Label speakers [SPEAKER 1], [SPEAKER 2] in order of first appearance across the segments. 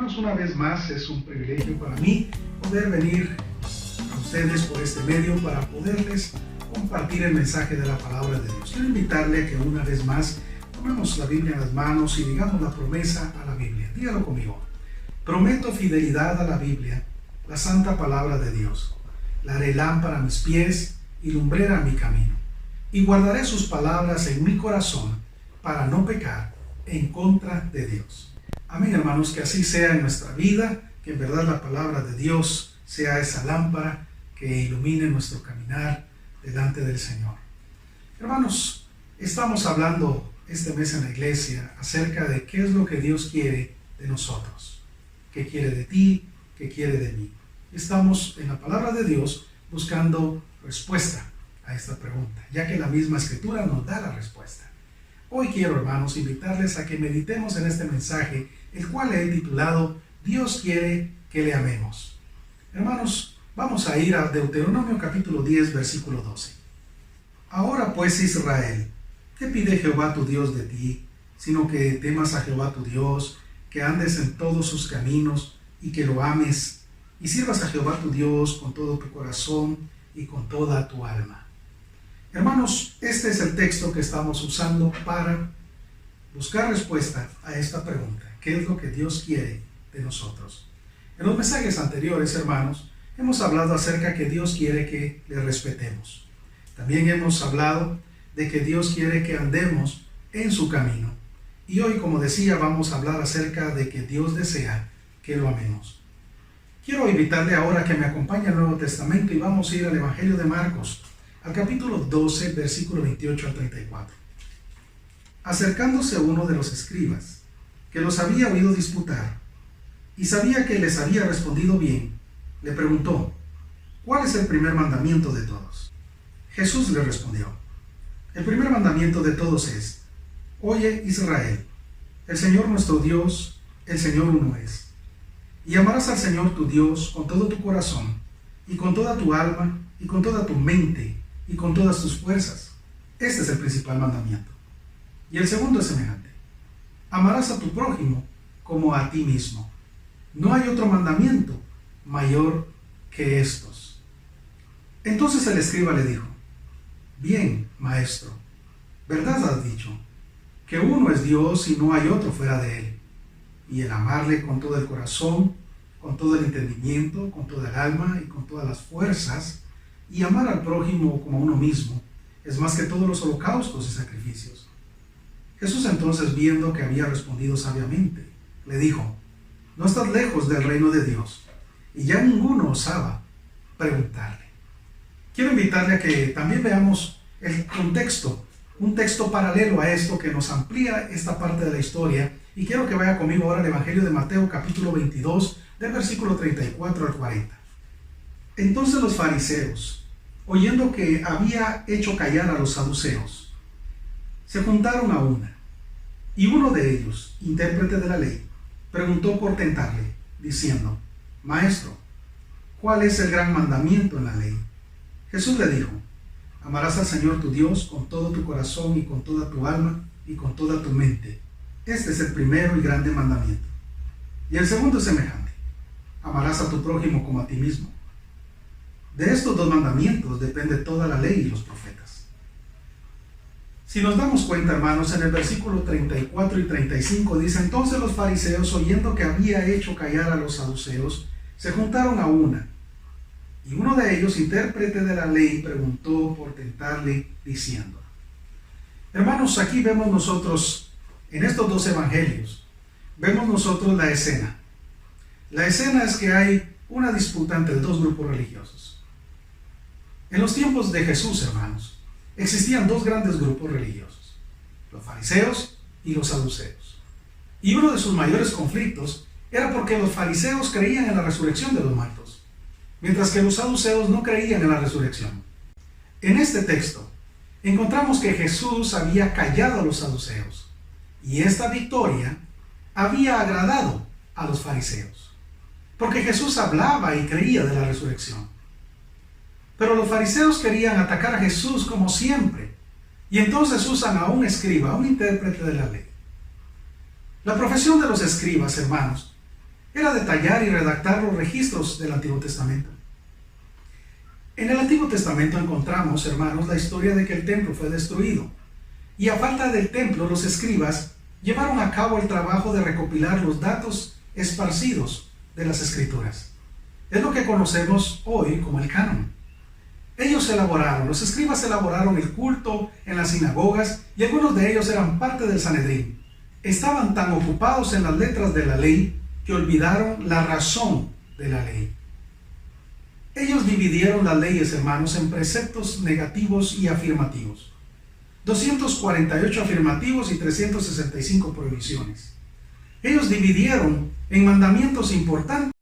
[SPEAKER 1] Hermanos, una vez más es un privilegio para mí poder venir a ustedes por este medio para poderles compartir el mensaje de la palabra de Dios. Quiero invitarle a que una vez más tomemos la Biblia en las manos y digamos la promesa a la Biblia. Dígalo conmigo. Prometo fidelidad a la Biblia, la santa palabra de Dios. La haré lámpara a mis pies y lumbrera a mi camino. Y guardaré sus palabras en mi corazón para no pecar en contra de Dios. Amén, hermanos, que así sea en nuestra vida, que en verdad la palabra de Dios sea esa lámpara que ilumine nuestro caminar delante del Señor. Hermanos, estamos hablando este mes en la iglesia acerca de qué es lo que Dios quiere de nosotros, qué quiere de ti, qué quiere de mí. Estamos en la palabra de Dios buscando respuesta a esta pregunta, ya que la misma Escritura nos da la respuesta. Hoy quiero, hermanos, invitarles a que meditemos en este mensaje, el cual he titulado Dios quiere que le amemos. Hermanos, vamos a ir a Deuteronomio capítulo 10, versículo 12. Ahora pues, Israel, ¿qué pide Jehová tu Dios de ti, sino que temas a Jehová tu Dios, que andes en todos sus caminos y que lo ames, y sirvas a Jehová tu Dios con todo tu corazón y con toda tu alma? Hermanos, este es el texto que estamos usando para buscar respuesta a esta pregunta. ¿Qué es lo que Dios quiere de nosotros? En los mensajes anteriores, hermanos, hemos hablado acerca de que Dios quiere que le respetemos. También hemos hablado de que Dios quiere que andemos en su camino. Y hoy, como decía, vamos a hablar acerca de que Dios desea que lo amemos. Quiero invitarle ahora a que me acompañe al Nuevo Testamento y vamos a ir al Evangelio de Marcos, al capítulo 12, versículo 28 al 34. Acercándose uno de los escribas, que los había oído disputar, y sabía que les había respondido bien, le preguntó: ¿cuál es el primer mandamiento de todos? Jesús le respondió: el primer mandamiento de todos es: Oye, Israel, el Señor nuestro Dios, el Señor uno es. Y amarás al Señor tu Dios con todo tu corazón, y con toda tu alma, y con toda tu mente, y con todas tus fuerzas. Este es el principal mandamiento. Y el segundo es semejante: amarás a tu prójimo como a ti mismo. No hay otro mandamiento mayor que estos. Entonces el escriba le dijo: bien, maestro, verdad has dicho, que uno es Dios y no hay otro fuera de él. Y el amarle con todo el corazón, con todo el entendimiento, con toda el alma y con todas las fuerzas, y amar al prójimo como a uno mismo, es más que todos los holocaustos y sacrificios. Jesús entonces, viendo que había respondido sabiamente, le dijo: no estás lejos del reino de Dios. Y ya ninguno osaba preguntarle. Quiero invitarle a que también veamos el contexto, un texto paralelo a esto que nos amplía esta parte de la historia. Y quiero que vaya conmigo ahora al Evangelio de Mateo capítulo 22, del versículo 34 al 40. Entonces los fariseos, oyendo que había hecho callar a los saduceos, se juntaron a una, y uno de ellos, intérprete de la ley, preguntó por tentarle, diciendo: Maestro, ¿cuál es el gran mandamiento en la ley? Jesús le dijo: amarás al Señor tu Dios con todo tu corazón y con toda tu alma y con toda tu mente. Este es el primero y grande mandamiento. Y el segundo es semejante: amarás a tu prójimo como a ti mismo. De estos dos mandamientos depende toda la ley y los profetas. Si nos damos cuenta, hermanos, en el versículo 34 y 35 dice: entonces los fariseos, oyendo que había hecho callar a los saduceos, se juntaron a una. Y uno de ellos, intérprete de la ley, preguntó por tentarle, diciendo. Hermanos, aquí vemos nosotros, en estos dos evangelios, vemos nosotros la escena. La escena es que hay una disputa entre dos grupos religiosos. En los tiempos de Jesús, hermanos, existían dos grandes grupos religiosos: los fariseos y los saduceos. Y uno de sus mayores conflictos era porque los fariseos creían en la resurrección de los muertos, mientras que los saduceos no creían en la resurrección. En este texto encontramos que Jesús había callado a los saduceos, y esta victoria había agradado a los fariseos, porque Jesús hablaba y creía de la resurrección. Pero los fariseos querían atacar a Jesús como siempre, y entonces usan a un escriba, a un intérprete de la ley. La profesión de los escribas, hermanos, era detallar y redactar los registros del Antiguo Testamento. En el Antiguo Testamento encontramos, hermanos, la historia de que el templo fue destruido, y a falta del templo, los escribas llevaron a cabo el trabajo de recopilar los datos esparcidos de las Escrituras. Es lo que conocemos hoy como el canon. Los escribas elaboraron el culto en las sinagogas y algunos de ellos eran parte del Sanedrín. Estaban tan ocupados en las letras de la ley que olvidaron la razón de la ley. Ellos dividieron las leyes, hermanos, en preceptos negativos y afirmativos. 248 afirmativos y 365 prohibiciones. Ellos dividieron en mandamientos importantes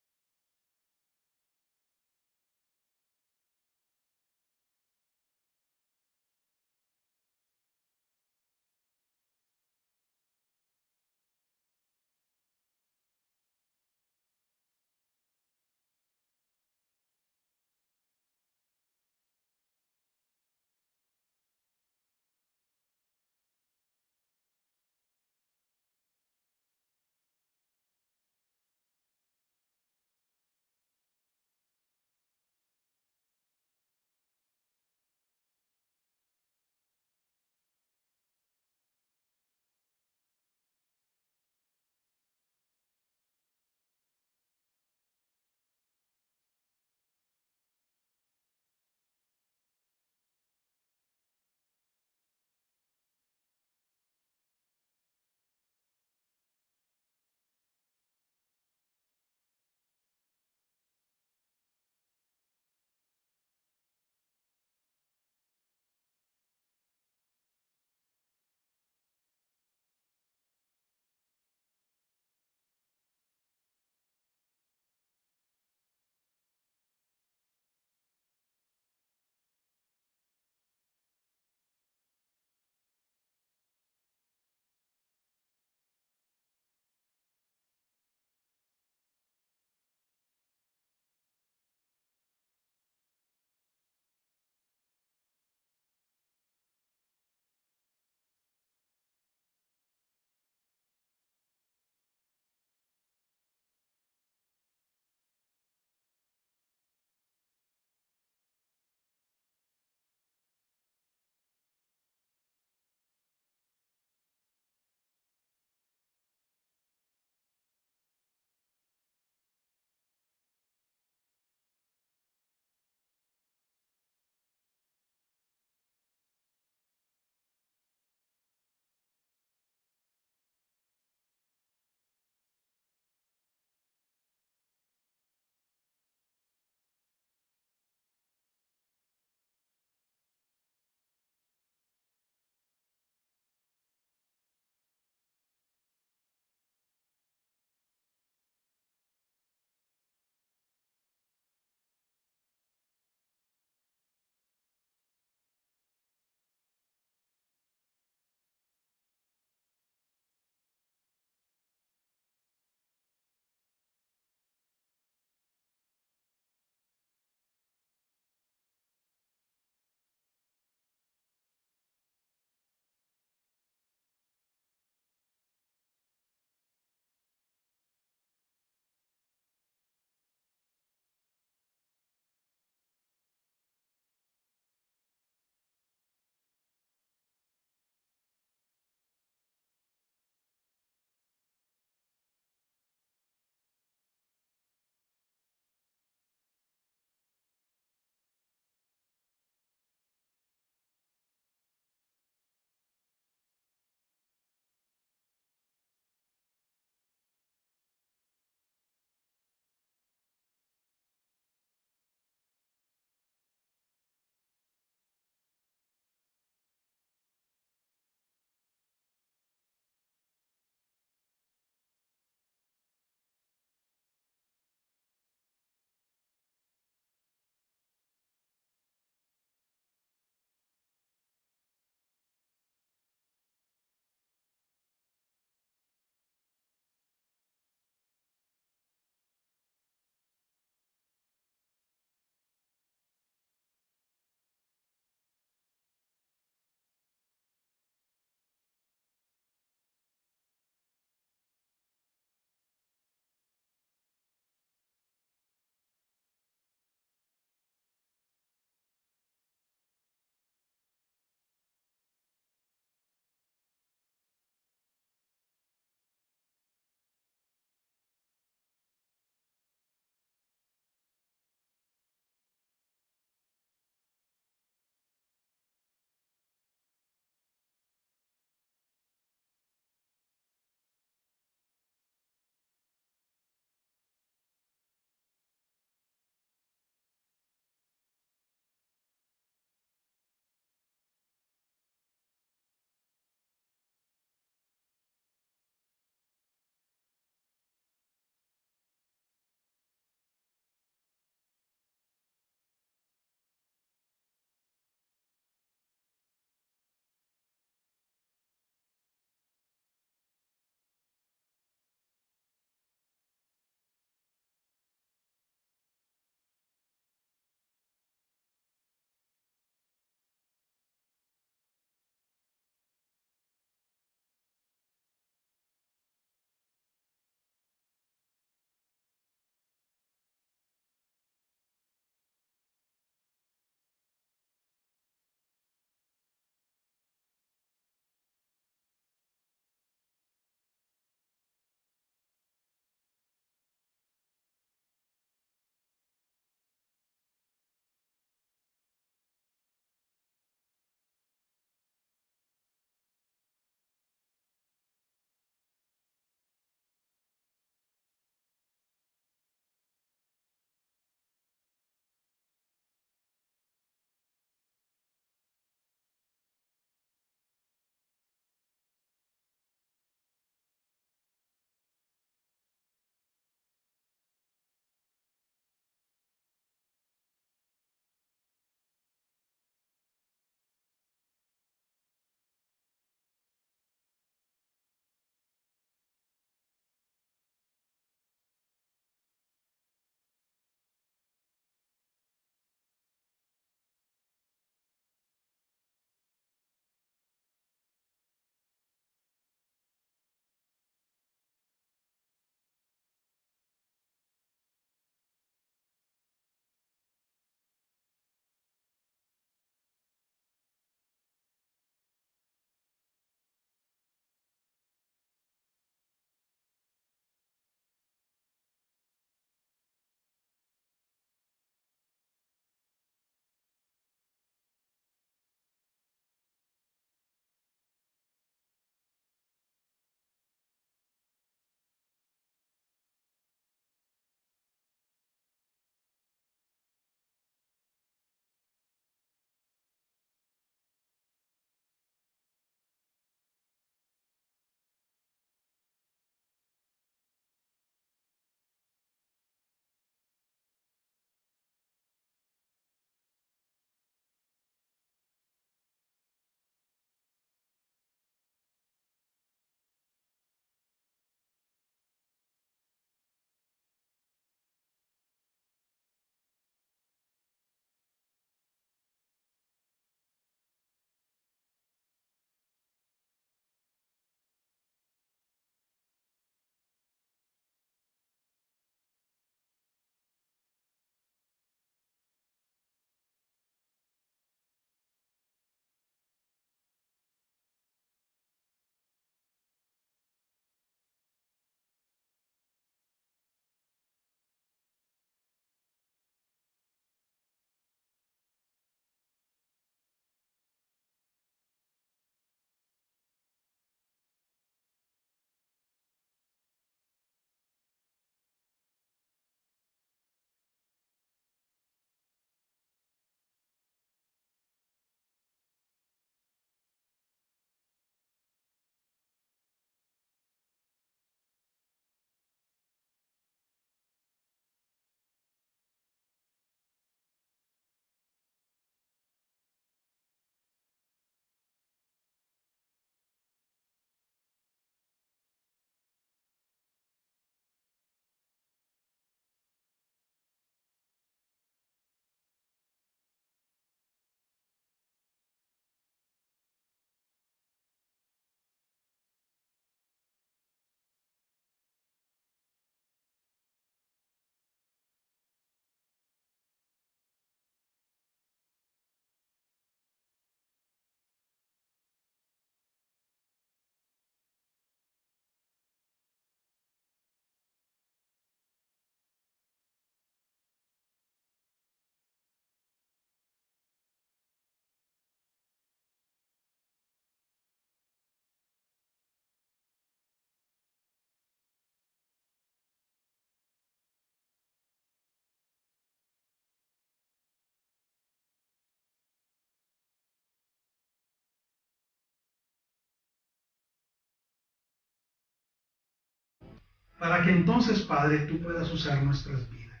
[SPEAKER 1] para que entonces, Padre, tú puedas usar nuestras vidas,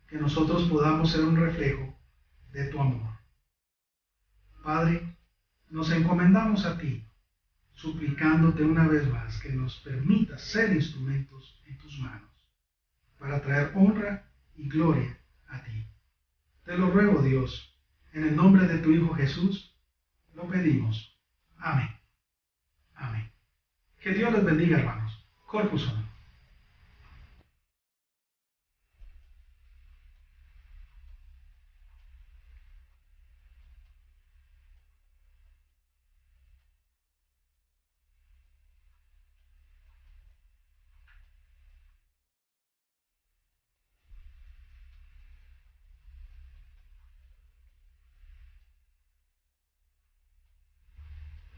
[SPEAKER 1] que nosotros podamos ser un reflejo de tu amor. Padre, nos encomendamos a ti, suplicándote una vez más que nos permitas ser instrumentos en tus manos, para traer honra y gloria a ti. Te lo ruego, Dios, en el nombre de tu Hijo Jesús, lo pedimos. Amén. Amén. Que Dios les bendiga, hermanos. Corpus Homo.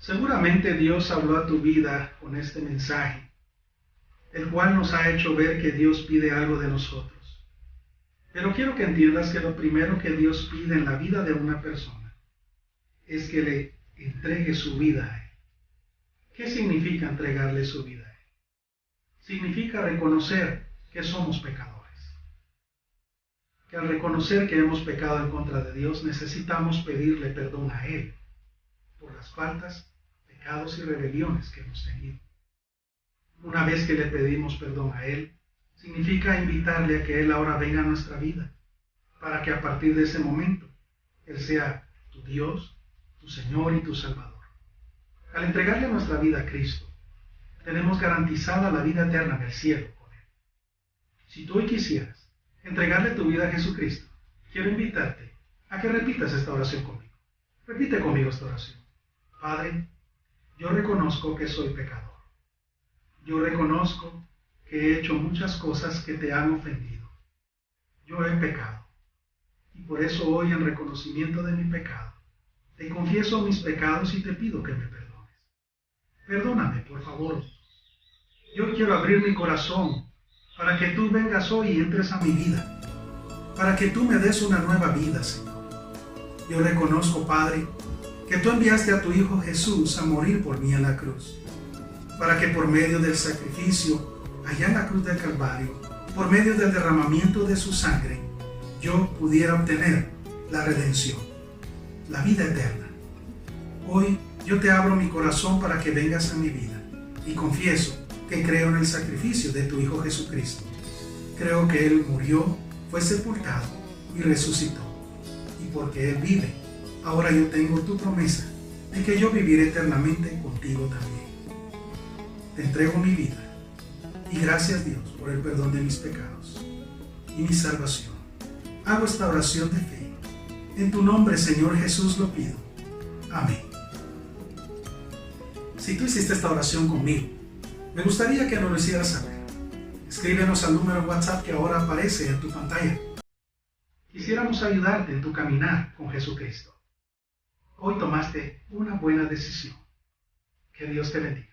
[SPEAKER 1] Seguramente Dios habló a tu vida con este mensaje, el cual nos ha hecho ver que Dios pide algo de nosotros. Pero quiero que entiendas que lo primero que Dios pide en la vida de una persona es que le entregue su vida a Él. ¿Qué significa entregarle su vida a Él? Significa reconocer que somos pecadores. Que al reconocer que hemos pecado en contra de Dios, necesitamos pedirle perdón a Él por las faltas, pecados y rebeliones que hemos tenido. Una vez que le pedimos perdón a Él, significa invitarle a que Él ahora venga a nuestra vida, para que a partir de ese momento Él sea tu Dios, tu Señor y tu Salvador. Al entregarle nuestra vida a Cristo, tenemos garantizada la vida eterna del cielo con Él. Si tú hoy quisieras entregarle tu vida a Jesucristo, quiero invitarte a que repitas esta oración conmigo. Repite conmigo esta oración. Padre, yo reconozco que soy pecador. Yo reconozco que he hecho muchas cosas que te han ofendido. Yo he pecado. Y por eso hoy, en reconocimiento de mi pecado, te confieso mis pecados y te pido que me perdones. Perdóname, por favor. Yo quiero abrir mi corazón para que tú vengas hoy y entres a mi vida, para que tú me des una nueva vida, Señor. Yo reconozco, Padre, que tú enviaste a tu Hijo Jesús a morir por mí en la cruz, para que por medio del sacrificio allá en la cruz del Calvario, por medio del derramamiento de su sangre, yo pudiera obtener la redención, la vida eterna. Hoy yo te abro mi corazón para que vengas a mi vida y confieso que creo en el sacrificio de tu Hijo Jesucristo. Creo que Él murió, fue sepultado y resucitó. Y porque Él vive, ahora yo tengo tu promesa de que yo viviré eternamente contigo también. Te entrego mi vida y gracias, Dios, por el perdón de mis pecados y mi salvación. Hago esta oración de fe. En tu nombre, Señor Jesús, lo pido. Amén. Si tú hiciste esta oración conmigo, me gustaría que nos lo hicieras saber. Escríbenos al número WhatsApp que ahora aparece en tu pantalla. Quisiéramos ayudarte en tu caminar con Jesucristo. Hoy tomaste una buena decisión. Que Dios te bendiga.